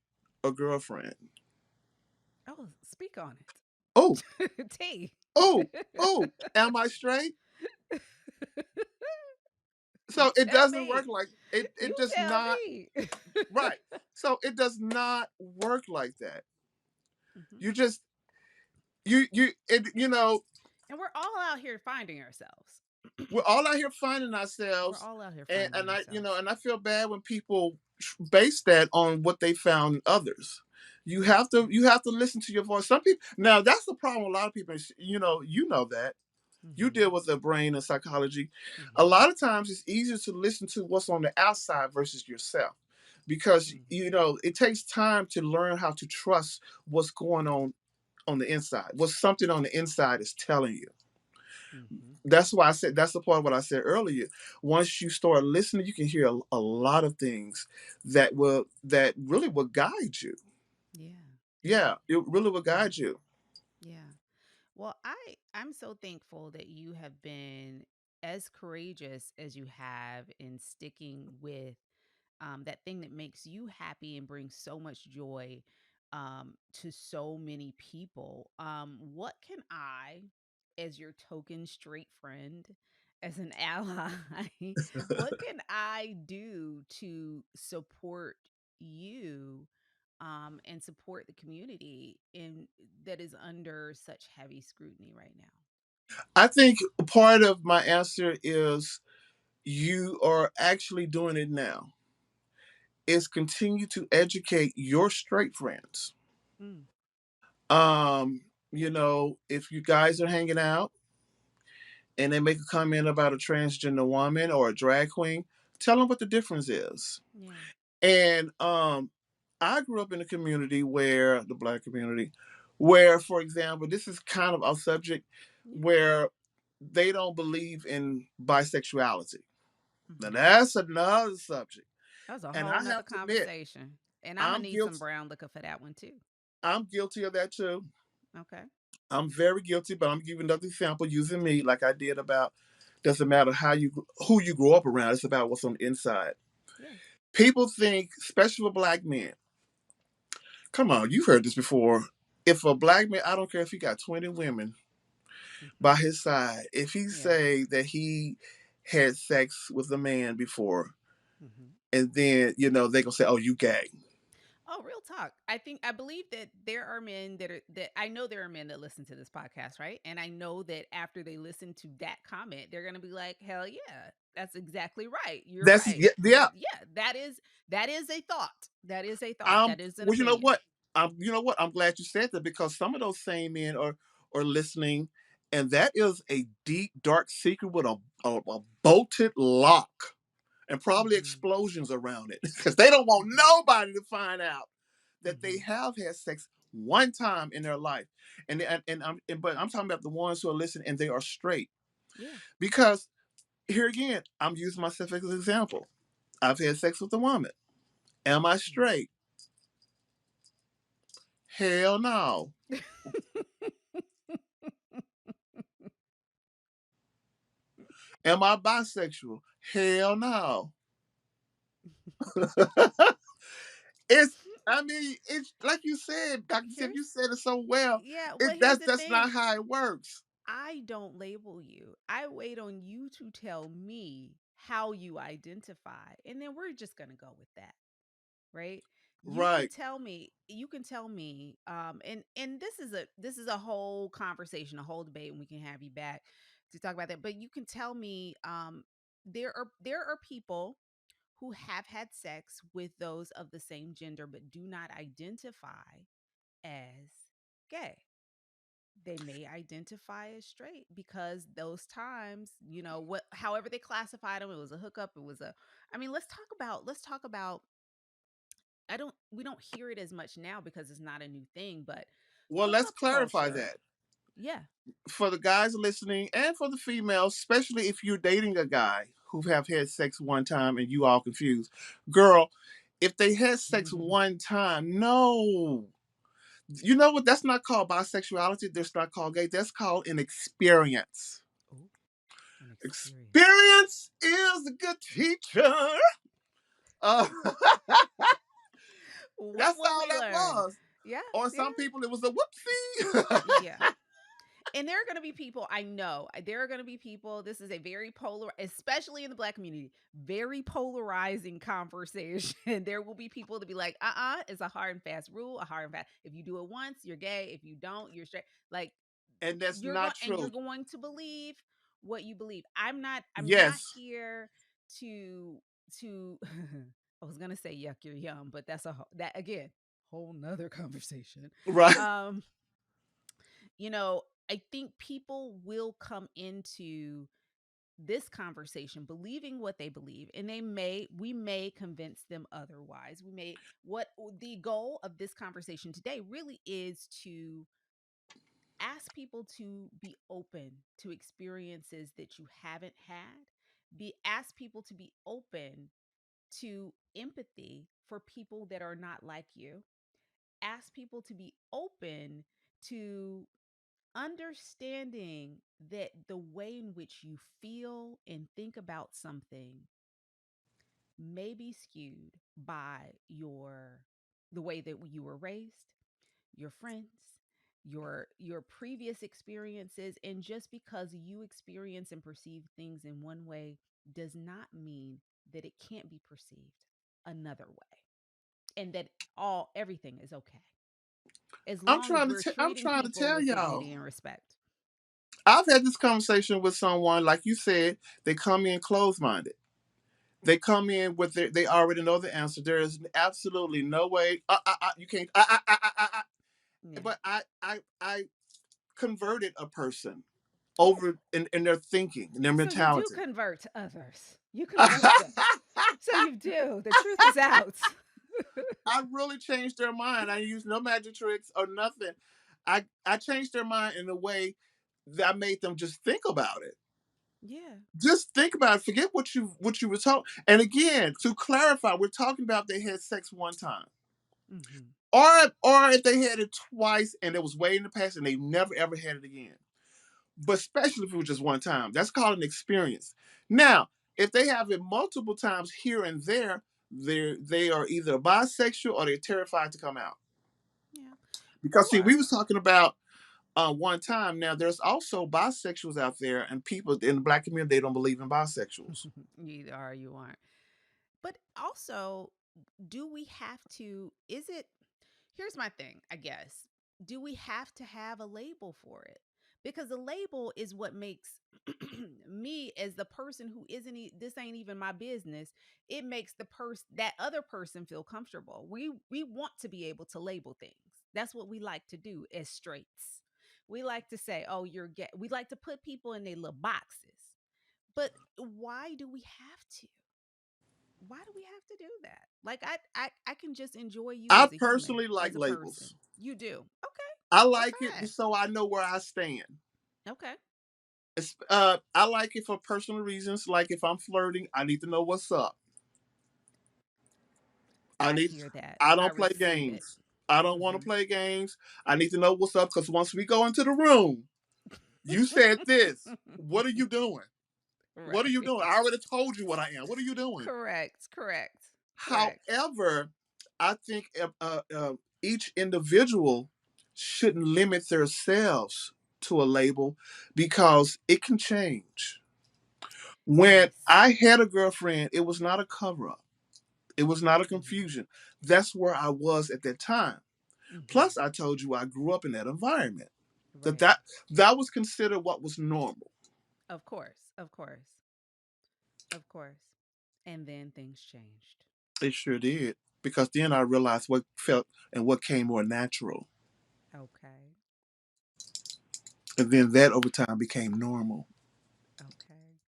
a girlfriend. Oh, speak on Oh, it. T. oh, oh, am I straight? You So it tell doesn't work me. like it. You It does tell not. me. Right. So it does not work like that. Mm-hmm. You just you know, And we're all out here finding ourselves. we're all out here finding We're ourselves, all out here and finding ourselves. and I feel bad when people base that on what they found in others. Mm-hmm. You have to listen to your voice. Some people, now that's the problem with a lot of people. You know that you Mm-hmm. deal with the brain and psychology. A Mm-hmm. lot of times it's easier to listen to what's on the outside versus yourself, because Mm-hmm. it takes time to learn how to trust what's going on the inside, what something on the inside is telling you. Mm-hmm. That's why I said, that's the part of what I said earlier. Once you start listening, you can hear a lot of things that really will guide you. Yeah. Yeah. Yeah, it really will Yeah. guide you. Yeah. Well, I'm so thankful that you have been as courageous as you have in sticking with that thing that makes you happy and brings so much joy to so many people. What can I, as your token straight friend, as an ally, what can I do to support you and support the community in that is under such heavy scrutiny right now? I think part of my answer is, you are actually doing it now. Is continue to educate your straight friends. Mm, Um, if you guys are hanging out and they make a comment about a transgender woman or a drag queen, tell them what the difference is. yeah. And I grew up in a community, where the Black community, where, for example, this is kind of our subject, Yeah. where they don't believe in bisexuality. Now Hmm. that's another subject, That was a and whole I nother have to admit, conversation. And I'm gonna I'm need some guilty. brown liquor for that one too. I'm guilty of that too. Okay. I'm very guilty, but I'm giving another example using me, like I did about, doesn't matter who you grow up around. It's about what's on the inside. Yeah. People think, especially for Black men, come on, you've heard this before. If a Black man, I don't care if he got 20 women Hmm. by his side, if he Yeah. say that he had sex with a man before, Hmm. and then they gonna say, "Oh, you gay." Oh, real talk. I believe that there are men that I know there are men that listen to this podcast, right? And I know that after they listen to that comment, they're gonna be like, "Hell yeah, that's exactly right. You're That's, right. yeah, yeah. That is a thought. That is a thought. I'm That is an Well, you know opinion." what? I'm glad you said that, because some of those same men are listening, And that is a deep, dark secret with a bolted lock and probably Mm-hmm. explosions around it because they don't want Mm-hmm. nobody to find out that they Mm-hmm. have had sex one time in their life. But I'm talking about the ones who are listening and they are straight. Yeah. Because here again, I'm using myself as an example. I've had sex with a woman. Am I straight? Hell no. Am I bisexual? Hell no. It's I mean, it's like you said, Dr. Tiff, Here's you said it so well. Yeah, well, It here's the that's not thing. how it works. I don't label you. I wait on you to tell me how you identify, and then we're just going to go with that, right? Right. You can tell me and this is a whole conversation, a whole debate, and we can have you back to talk about that. But you can tell me there are people who have had sex with those of the same gender but do not identify as gay. They may identify as straight because those times, what however they classified them, it was a hookup, it was a I mean, let's talk about I don't we don't hear it as much now because it's not a new thing, but Well, let's hookup clarify culture. that Yeah. for the guys listening and for the females, especially if you're dating a guy who have had sex one time and you all confused. Girl, if they had sex one time, no. You know what? That's not called bisexuality. That's not called gay. That's called an experience. Ooh, an experience. Experience is a good teacher. Uh, What that's will all we that learn? was. Yeah, Or yeah, some people, it was a whoopsie. yeah. And there are going to be people, I know, there are going to be people, this is a very polar, especially in the black community, very polarizing conversation. There will be people to be like, it's a hard and fast rule, a hard and fast. If you do it once, you're gay. If you don't, you're straight. Like And that's not you're true. going to believe what you believe. I'm not Yes. here to I was going to say yuck your yum, but that again, whole nother conversation. Right. Um I think people will come into this conversation believing what they believe, and we may convince them otherwise. What the goal of this conversation today really is to ask people to be open to experiences that you haven't had, be ask people to be open to empathy for people that are not like you, ask people to be open to understanding that the way in which you feel and think about something may be skewed by the way that you were raised, your friends, your previous experiences, and just because you experience and perceive things in one way does not mean that it can't be perceived another way, and that all everything is okay as long as we're I'm treating trying to people tell with y'all. dignity and respect. I've had this conversation with someone, like you said, they come in closed minded. They come in with they already know the answer. There is absolutely no way. You can't. Yeah. But I converted a person Oh, over in their thinking, in their so you do mentality. convert others. You convert them. So you do. The truth is out. I really changed their mind. I used no magic tricks or nothing. I changed their mind in a way that I made them just think about it. Yeah. Just think about it. Forget what you were told. And again, to clarify, we're talking about they had sex one time. Hmm. Or if they had it twice and it was way in the past and they never ever had it again. But especially if it was just one time. That's called an experience. Now, if they have it multiple times here and there, they are either bisexual or they're terrified to come out. Yeah. Because see, we Or was talking about one time. Now there's also bisexuals out there and people in the black community they don't believe in bisexuals. you either are or you aren't. But also, do we have to, is it, here's my thing, I guess. Do we have to have a label for it? Because the label is what makes me as the person who isn't this ain't even my business. It makes the person that other person feel comfortable. We want to be able to label things. That's what we like to do as straights. We like to say, "Oh, you're gay." We like to put people in their little boxes. But why do we have to? Why do we have to do that? Like I can just enjoy you I as a human, personally like as a person. labels. You do. Okay. I Well, like it fine. so I know where I stand. Okay. I like it for personal reasons. Like if I'm flirting, I need to know what's up. I I need. hear that. I I don't play receive it. games. I don't want to Mhm. play games. I need to know what's up because once we go into the room, you said this. What are you doing? What are you Right. doing? I already told you what I am. What are you doing? Correct. Correct. Correct. However, I think each individual shouldn't limit themselves to a label because it can change. When Yes. I had a girlfriend, it was not a cover up. It was not a Mhm. confusion. That's where I was at that time. Mhm. Plus, I told you I grew up in that environment. That Right. that that was considered what was normal. Of course. Of course. Of course. And then things changed. It sure did. Because then I realized what felt and what came more natural. Okay. And then that over time became normal. Okay.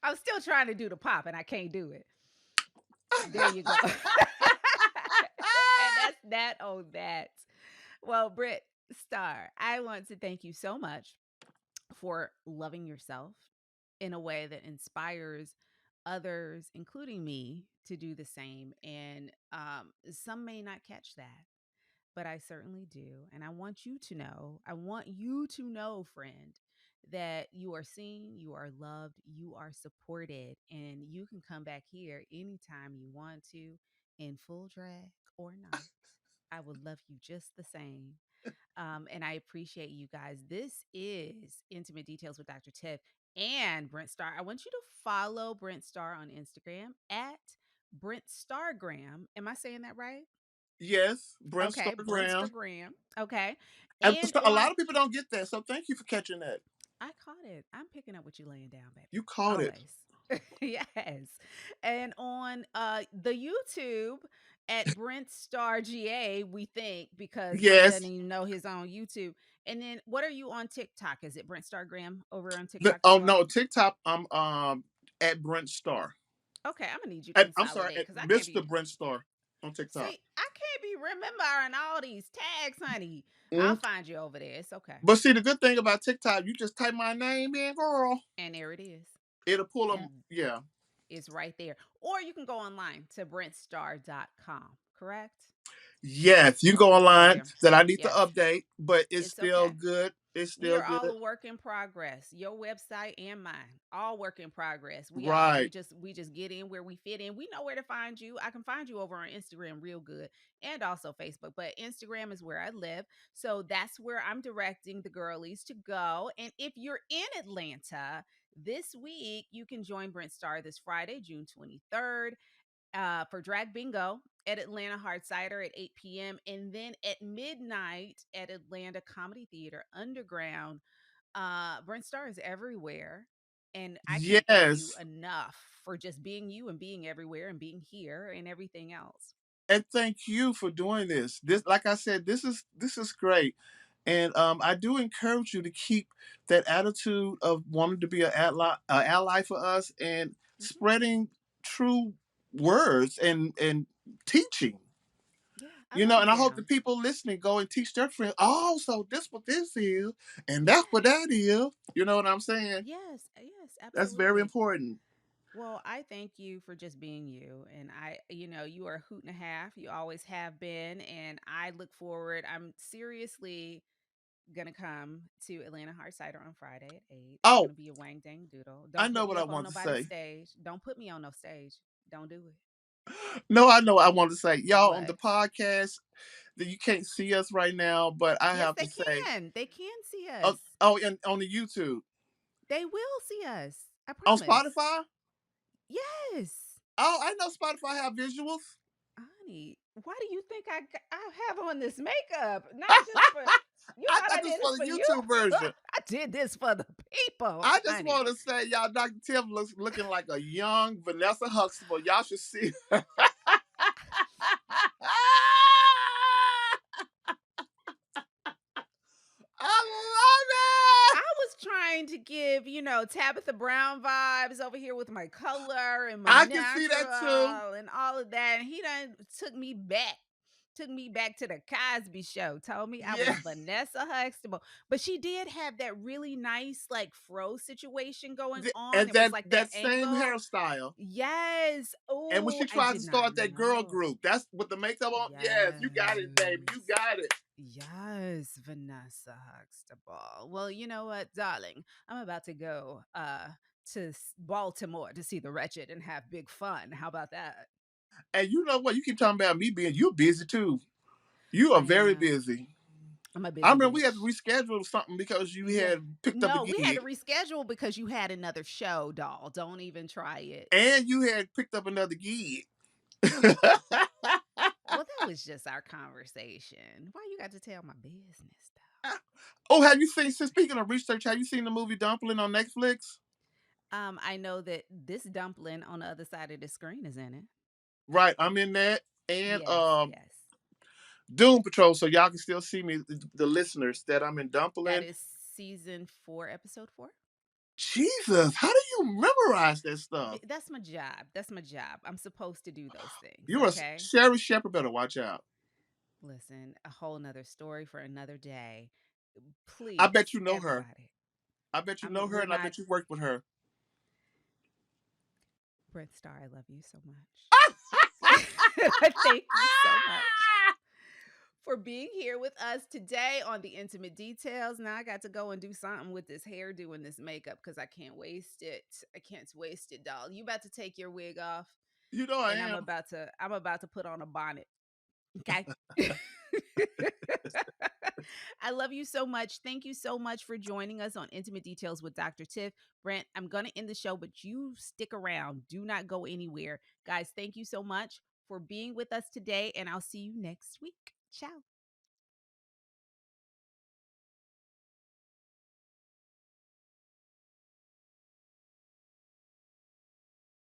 I'm still trying to do the pop and I can't do it. There you go. And that's that on that. Well, Britt Star, I want to thank you so much for loving yourself in a way that inspires others, including me, to do the same. And some may not catch that, but I certainly do. And I want you to know, friend, that you are seen, you are loved, you are supported, and you can come back here anytime you want to in full drag or not. I would love you just the same. And I appreciate you guys. This is Intimate Details with Dr. Tiff and Brent Star. I want you to follow Brent Star on Instagram at Brent Stargram. Am I saying that right? Yes, Brent Okay, Stargram. Brentstagram. Okay. And And a on lot of people don't get that. So thank you for catching that. I caught it. I'm picking up what you laying down, baby. You caught it. Always. Yes. And on the YouTube at Brent Star GA, we think, because Brent doesn't Yes. even know his own YouTube. And then what are you on TikTok? Is it Brent Stargram over on TikTok as Oh well? no, TikTok. I'm at Brent Star. Okay, I'm gonna need you to I'm sorry, consolidate at because I can't Mr. be Brent Star on TikTok. see, I can't be remembering all these tags, honey. I'll Mm. find you over there. It's okay. But see, the good thing about TikTok, you just type my name in, girl. And there it is. It'll pull them. And Yeah. is right there. Or you can go online to brentstar.com, correct? Yes, you can go It's right online. there. That I need to Yes, update, but it's it's still okay. good. It's We still are all good. a work in progress. Your website and mine, all work in progress. We are. Right. We just get in where we fit in. We know where to find you. I can find you over on Instagram real good and also Facebook, but Instagram is where I live. So that's where I'm directing the girlies to go. And if you're in Atlanta this week, you can join Brent Star this Friday, June 23rd, for Drag Bingo at Atlanta Hard Cider at 8 p.m. And then at midnight at Atlanta Comedy Theater Underground. Brent Star is everywhere. And I can't thank you Yes. enough for just being you and being everywhere and being here and everything else. And thank you for doing this. This, like I said, this is great, and I do encourage you to keep that attitude of wanting to be an ally for us and Hmm. spreading true words and teaching. Yeah, I love And you I hope the down. people listening go and teach their friends. Oh, so this what this is, and that's what that is. You know what I'm saying? Yes, yes, That's very absolutely. important. Well, I thank you for just being you. And you are a hoot and a half. You always have been. And I look forward. I'm seriously gonna come to Atlanta Hard Cider on Friday at 8. It's Oh, gonna be a wang dang doodle. I Don't know put what me I up on want to nobody's say. stage. Don't put me on no stage. Don't do it. No, I know what I want to say. Y'all on the What? podcast that you can't see us right now, but I Yes, have they to say, can. They can see oh, us. and on the YouTube, They will see us. I on promise. Spotify. Yes. Oh, I know Spotify have visuals. Honey, why do you think I have on this makeup? Not just for you I thought thought I this did this was for the you? YouTube version. I did this for the people, I just honey. want to say, y'all, Dr. Tim looks looking like a young Vanessa Huxtable. Y'all should see. give, Tabitha Brown vibes over here with my color and my I can see that too. natural and all of that. And he done took me back to the Cosby Show, told me I was Yeah. Vanessa Huxtable. But she did have that really nice, like, fro situation going on. And It was that like that that same angle. hairstyle. Yes. And when Oh, she I tried did to not start that girl know. group, that's with the makeup on. Yes, you got it, baby. You Yes. got it. Yes, Vanessa Huxtable. Well, you know what, darling? I'm about to go to Baltimore to see the Wretched and have big fun. How about that? And you know what? You keep talking about me being you're busy too. You are I very am. busy. I'm a I busy remember we had to bitch. reschedule something because you Yeah. had picked up a No, we had to gig. reschedule because you had another show, doll. Don't even try it. And you had picked up another gig. Well, that was just our conversation. Why you got to tell my business, Oh, have you seen, since speaking of research, have you seen the movie Dumpling on Netflix? though? I know that this dumpling on the other side of the screen is in it. Right, I'm in that. And Yes, yes. Doom Patrol, so y'all can still see me, the listeners, that I'm in That Dumpling. is season 4, episode 4. Jesus, how do you memorize that stuff? That's my job. That's my job. I'm supposed to do those things. You're a Okay. Sherry Shepherd, better watch out. Listen, a whole nother story for another day. I Please, bet you know her. everybody. I bet you know her, We're and I not bet you worked with her. Brent Star. I love you so much. Thank you so much for being here with us today on the intimate details. Now I got to go and do something with this hairdo and this makeup because I can't waste it. I can't waste it, doll. You about to take your wig off, You know I and am. I'm about to put on a bonnet. Okay. I love you so much. Thank you so much for joining us on Intimate Details with Dr. Tiff. Brent, I'm going to end the show, but you stick around. Do not go anywhere. Guys, thank you so much for being with us today, and I'll see you next week. Ciao.